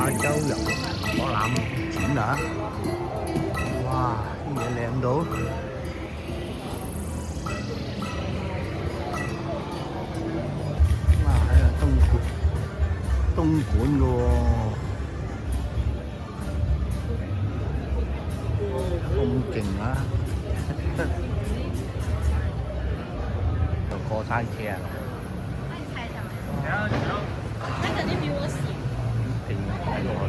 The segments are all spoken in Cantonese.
亞洲遊博覽展啊！哇，啲嘢靚到〜哇，喺度東莞嘅喎，咁勁啊！就過山車啊！他肯定比我小。勁啊！睇落去。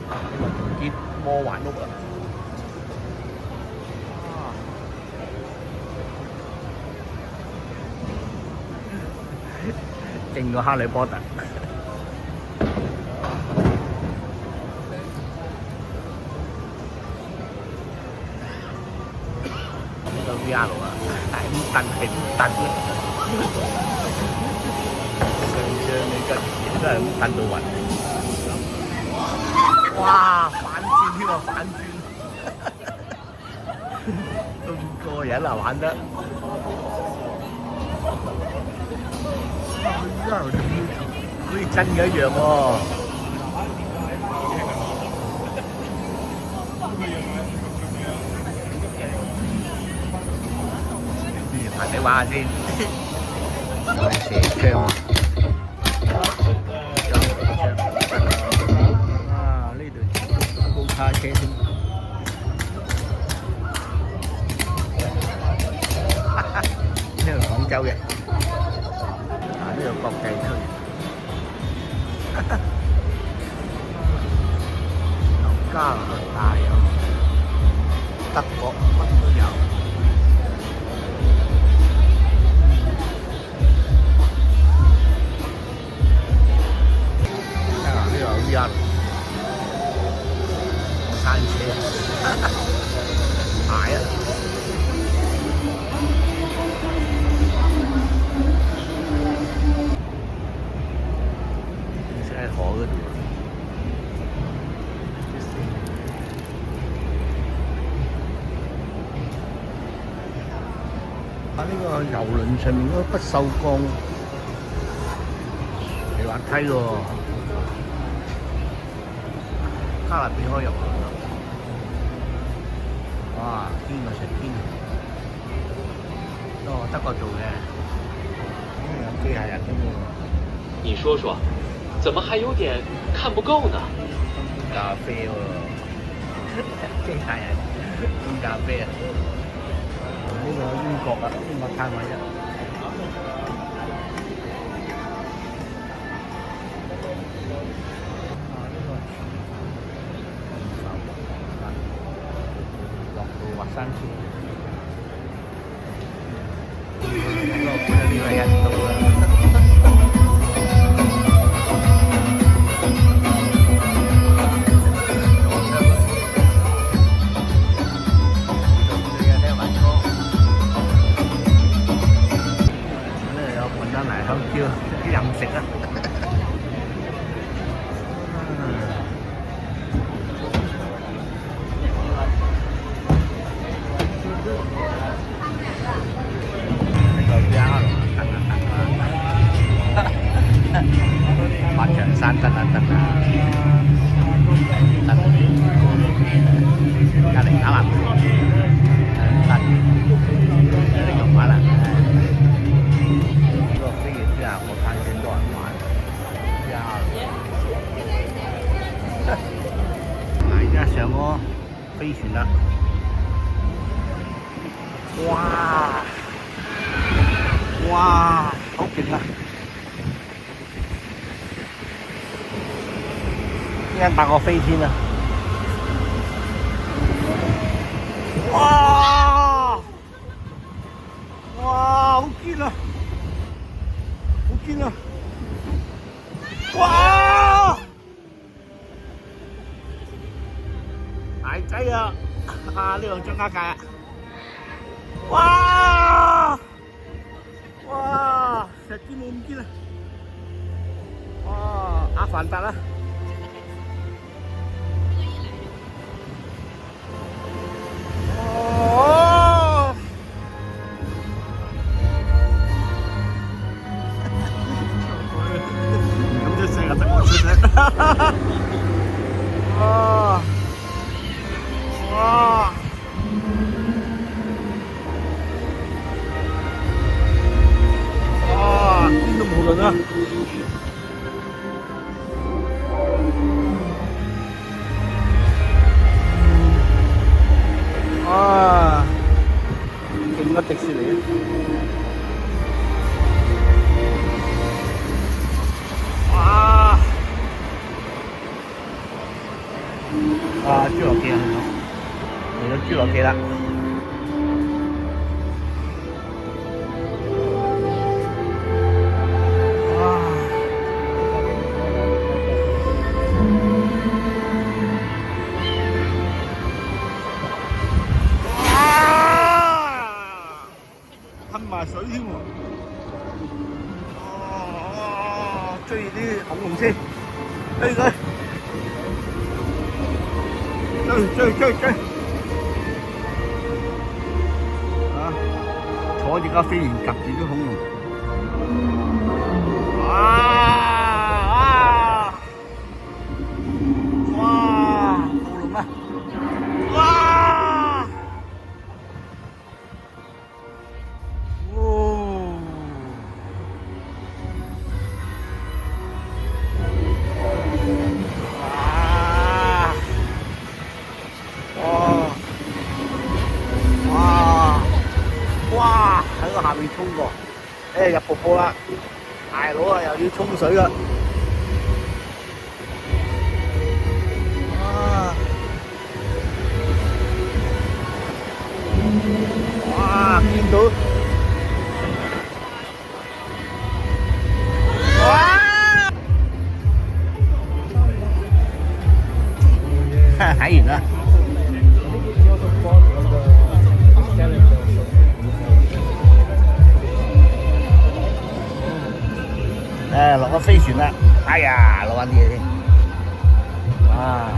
呢個仲啲魔幻屋啊！勁過哈利波特。呢個 VR 啊，但係唔蹬係唔蹬嘅。上張你個嘢都係咁蹬到暈。哇！反轉添啊，反轉，咁過癮啊，玩得。好似真嘅一樣喎。行你玩下先。射槍啊！啊！呢度高卡車添。呢度廣州嘅。呢個國際區，有加拿大有，德國乜都有。呢度有 VR 過山車，鞋啊！喺河嗰度。呢個遊輪上面嗰個不鏽鋼皮滑梯喎，加勒比海遊輪啊！哇，天啊成天！哦，德國做嘅，有機械人添喎。你說說，怎麼還有點看不夠呢？咖啡喎，機械人沖咖啡啊！呢個英國啊，英國攤位啊。落到滑山車。呢個印度啊。任食啊！呢個 VR 等啊，滑翔傘等啊，隔離打籃球，呢個玩啦。呢個飛機之下，我看見多人玩。而家上個飛船啦！哇！哇！好勁啊！依家帶我飛天啊！哇！哇！好堅啊！好堅啊！哇！大仔啊！啊，呢個張家界啊！哇！哇！石堅冇咁堅啊！哇！阿凡達啊！哦！迪士尼啊！啊，侏羅紀啊，嚟到侏羅紀啦！噴埋水添喎！哦，追啲恐龍先，追佢！追！啊！坐住架飛船夾住啲恐龍。哇！暴龍啊！哇！哦！哇！喺個下面衝過，入瀑布啦！大佬啊，又要沖水啦！哇！見到睇完啦。落個飛船啦！哎呀，攞返啲嘢先。啊！